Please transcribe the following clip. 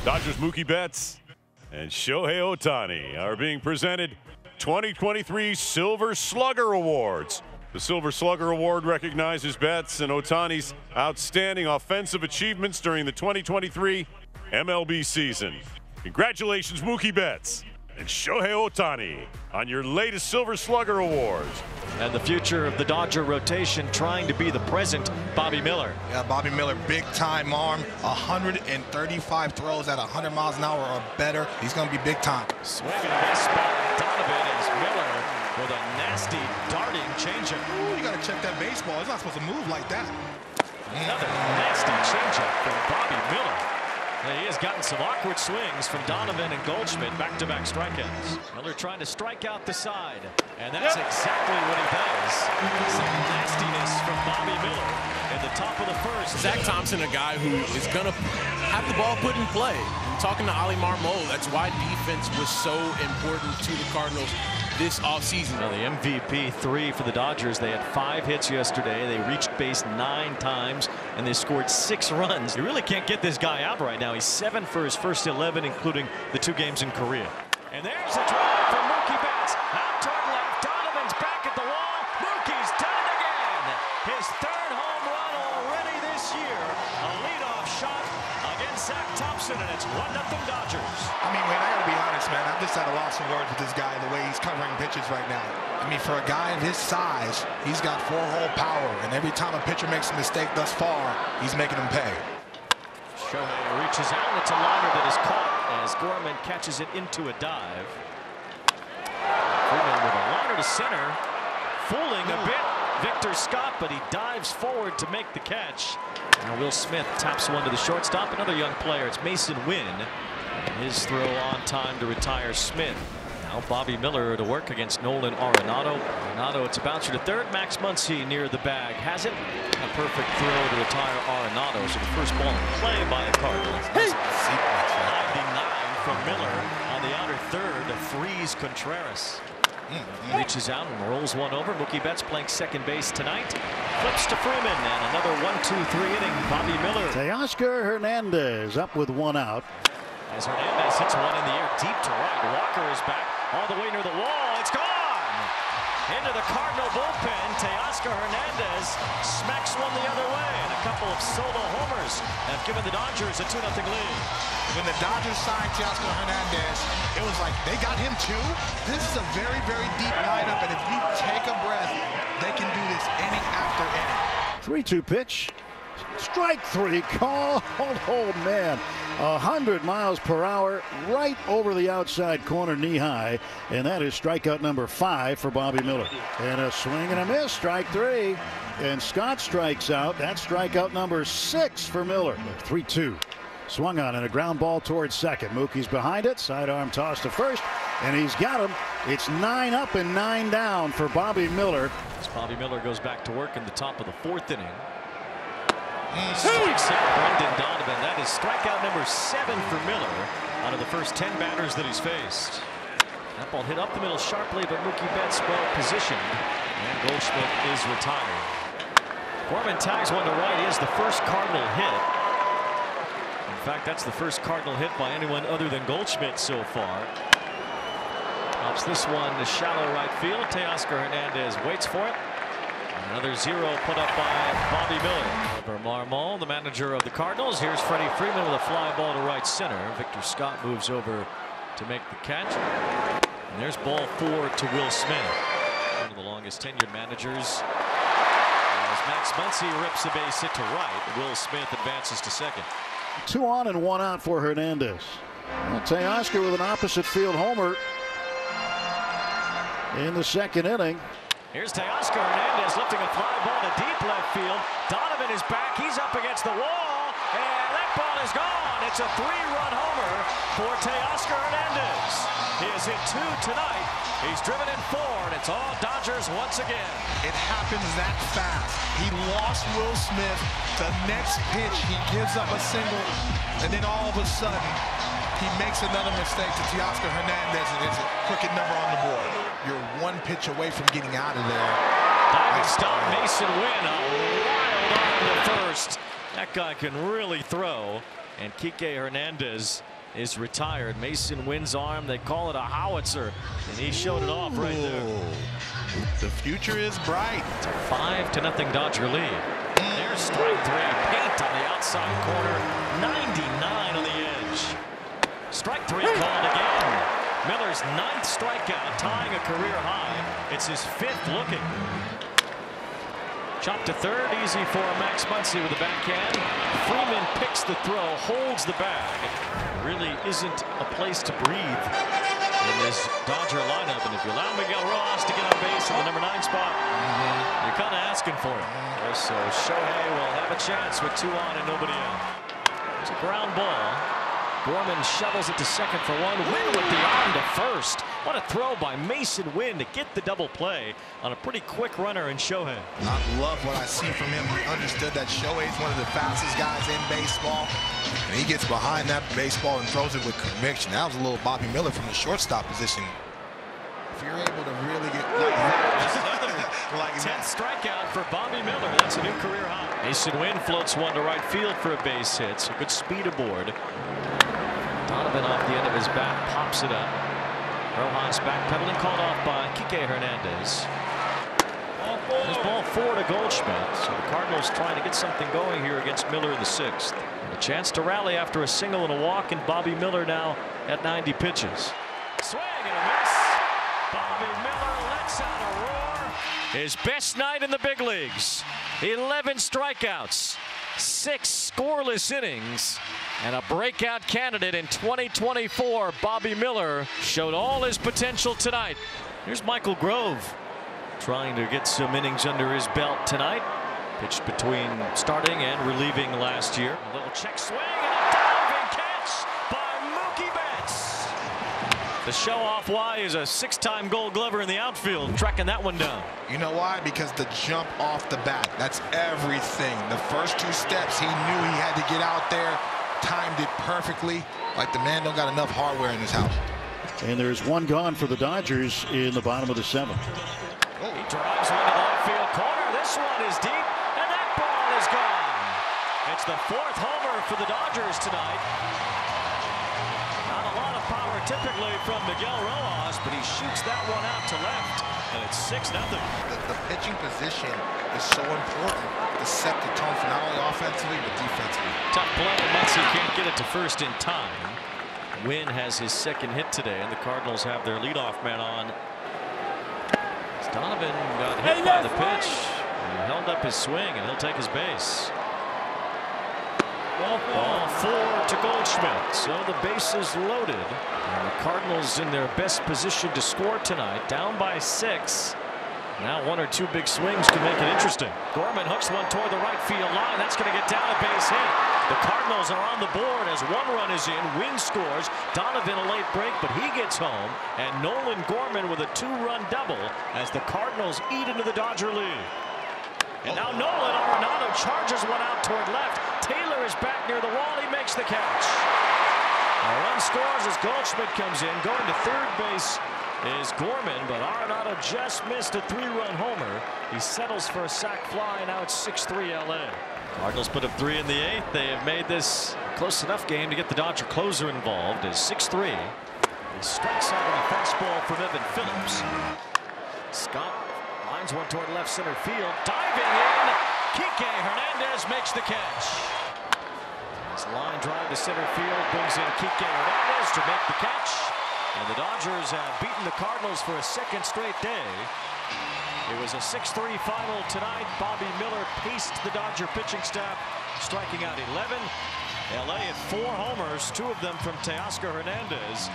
Dodgers Mookie Betts and Shohei Ohtani are being presented 2023 Silver Slugger Awards. The Silver Slugger Award recognizes Betts and Ohtani's outstanding offensive achievements during the 2023 MLB season. Congratulations, Mookie Betts and Shohei Ohtani, on your latest Silver Slugger Awards. And the future of the Dodger rotation trying to be the present, Bobby Miller. Yeah, Bobby Miller, big-time arm, 135 throws at 100 miles an hour or better. He's going to be big-time. Swing and a miss by Donovan as Miller with a nasty darting changeup. Ooh, you got to check that baseball. It's not supposed to move like that. Another nasty changeup from Bobby Miller. He has gotten some awkward swings from Donovan and Goldschmidt, back-to-back strikeouts. Miller trying to strike out the side, and that's exactly what he does. Some nastiness from Bobby Miller in the top of the first. Zach Thompson, a guy who is going to have the ball put in play. I'm talking to Ali Marmol, that's why defense was so important to the Cardinals this offseason. Well, the MVP 3 for the Dodgers. They had 5 hits yesterday. They reached base 9 times, and they scored 6 runs. You really can't get this guy out right now. He's 7 for his first 11, including the 2 games in Korea. And there's a drive from Mookie Betts. Out toward left. Donovan's back at the wall. Mookie's done it again. His 3rd home run already this year. A leadoff shot against Zach Thompson, and it's 1-0 Dodgers. I mean, man, I got to be honest, man. I'm just at a loss of words with this guy, the way he's covering pitches right now. I mean, for a guy of his size, he's got 4-hole power, and every time a pitcher makes a mistake thus far, he's making him pay. Shohei reaches out. It's a liner that is caught as Gorman catches it into a dive. Freeman with a liner to center, fooling a bit Victor Scott, but he dives forward to make the catch. Now Will Smith taps one to the shortstop. Another young player. It's Mason Wynn. His throw on time to retire Smith. Now Bobby Miller to work against Nolan Arenado. Arenado, it's a bouncer to third. Max Muncy near the bag has it. A perfect throw to retire Arenado. So the first ball in play by the Cardinals. Hey! 99 from Miller on the outer third to freeze Contreras. Reaches out and rolls one over. Mookie Betts playing second base tonight. Flips to Freeman, and another 1-2-3 inning. Bobby Miller. Teoscar Hernandez up with 1 out. As Hernandez hits one in the air deep to right. Walker is back all the way near the wall. It's gone! Into the Cardinal bullpen. Teoscar Hernandez smacks one the other way. And a couple of solo homers have given the Dodgers a 2-0 lead. When the Dodgers signed Teoscar Hernandez, it was like they got him too. This is a very, very deep lineup, and if you take a breath, they can do this inning after inning. 3-2 pitch. Strike 3 call. Oh man, 100 miles per hour right over the outside corner, knee high, and that is strikeout number 5 for Bobby Miller. And a swing and a miss, strike 3, and Scott strikes out. That's strikeout number 6 for Miller. 3-2. Swung on and a ground ball towards second. Mookie's behind it. Sidearm toss to first, and he's got him. It's 9 up and 9 down for Bobby Miller. As Bobby Miller goes back to work in the top of the 4th inning. Strikes out Brendan Donovan. That is strikeout number 7 for Miller out of the first 10 batters that he's faced. That ball hit up the middle sharply, but Mookie Betts well positioned, and Goldschmidt is retired. Gorman tags one to right. He is the first Cardinal hit. In fact, that's the first Cardinal hit by anyone other than Goldschmidt so far. Pops this one to shallow right field. Teoscar Hernandez waits for it. Another 0 put up by Bobby Miller. For Marmol, the manager of the Cardinals. Here's Freddie Freeman with a fly ball to right center. Victor Scott moves over to make the catch. And there's ball 4 to Will Smith. One of the longest tenured managers. As Max Muncy rips the base hit to right, Will Smith advances to second. 2 on and 1 out for Hernandez. Well, Teoscar with an opposite field homer in the 2nd inning. Here's Teoscar Hernandez lifting a fly ball to deep left field. Donovan is back. He's up against the wall, and that ball is gone. It's a 3-run homer for Teoscar Hernandez. He has hit 2 tonight. He's driven in 4, and it's all Dodgers once again. It happens that fast. He lost Will Smith. The next pitch, he gives up a single, and then all of a sudden, he makes another mistake to Teoscar Hernandez, and it's a crooked number on the board. You're 1 pitch away from getting out of there. Diving stop, Mason Wynn, a wild arm to first. That guy can really throw. and Kike Hernandez is retired. Mason Wynn's arm, they call it a howitzer, and he showed it off right there. The future is bright. It's a 5-0 Dodger lead. There's strike three. Paint on the outside corner. 99 on the edge. Strike three called again. Miller's 9th strikeout, tying a career high. It's his 5th looking. Chop to third, easy for Max Muncy with the backhand. Freeman picks the throw, holds the bag. Really isn't a place to breathe in this Dodger lineup. And if you allow Miguel Rojas to get on base in the number 9 spot, you're kind of asking for it. So Shohei will have a chance with 2 on and nobody out. It's a ground ball. Gorman shovels it to second for 1. Wynn with the arm to first. What a throw by Mason Wynn to get the double play on a pretty quick runner in Shohei. I love what I see from him. He understood that Shohei's one of the fastest guys in baseball. And he gets behind that baseball and throws it with conviction. That was a little Bobby Miller from the shortstop position. If you're able to really get like that. Like 10th strikeout for Bobby Miller. That's a new career high. Mason Wynn floats one to right field for a base hit. So good speed aboard. Donovan off the end of his bat pops it up. Rojas backpedaling, called off by Kike Hernandez. There's ball 4 to Goldschmidt. So the Cardinals trying to get something going here against Miller in the 6th. A chance to rally after a single and a walk, and Bobby Miller now at 90 pitches. Swing and a miss. Bobby Miller lets out a roar. His best night in the big leagues. 11 strikeouts, 6 scoreless innings, and a breakout candidate in 2024. Bobby Miller showed all his potential tonight. Here's Michael Grove trying to get some innings under his belt tonight. Pitched between starting and relieving last year. A little check swing and a diving catch by Mookie Betts. The show off why is a 6-time Gold Glover in the outfield, tracking that one down. You know why? Because the jump off the bat, that's everything. The first 2 steps, he knew he had to get out there, timed it perfectly. Like the man don't got enough hardware in his house. And there's 1 gone for the Dodgers in the bottom of the 7th. He drives one to the left field corner. This one is deep, and that ball is gone. It's the 4th homer for the Dodgers tonight. Not a lot of power typically from Miguel Rojas, but he shoots that one out to left, and it's 6-0. The pitching position is so important to set the tone for not only offensively but defensively. Tough play. Muncy can't get it to first in time. Wynn has his 2nd hit today, and the Cardinals have their leadoff man on. Donovan got hit by the pitch. He held up his swing, and he'll take his base. Ball 4 to Goldschmidt. So the base is loaded. And the Cardinals in their best position to score tonight, down by 6. Now 1 or 2 big swings can make it interesting. Gorman hooks one toward the right field line. That's going to get down a base hit. The Cardinals are on the board as 1 run is in. Wynn scores. Donovan a late break, but he gets home. And Nolan Gorman with a 2-run double as the Cardinals eat into the Dodger lead. And now Nolan Arenado charges one out toward left. Taylor is back near the wall. He makes the catch. A run scores as Goldschmidt comes in. Going to third base is Gorman, but Arenado just missed a 3-run homer. He settles for a sac fly. Now it's 6-3 LA. Cardinals put up 3 in the 8th. They have made this a close enough game to get the Dodger closer involved. As 6-3. He strikes out on a fastball from Evan Phillips. Scott lines one toward left center field. Diving in. Kike Hernandez makes the catch. His line drive to center field brings in Kike Hernandez to make the catch. And the Dodgers have beaten the Cardinals for a 2nd straight day. It was a 6-3 final tonight. Bobby Miller paced the Dodger pitching staff, striking out 11. LA had 4 homers, 2 of them from Teoscar Hernandez.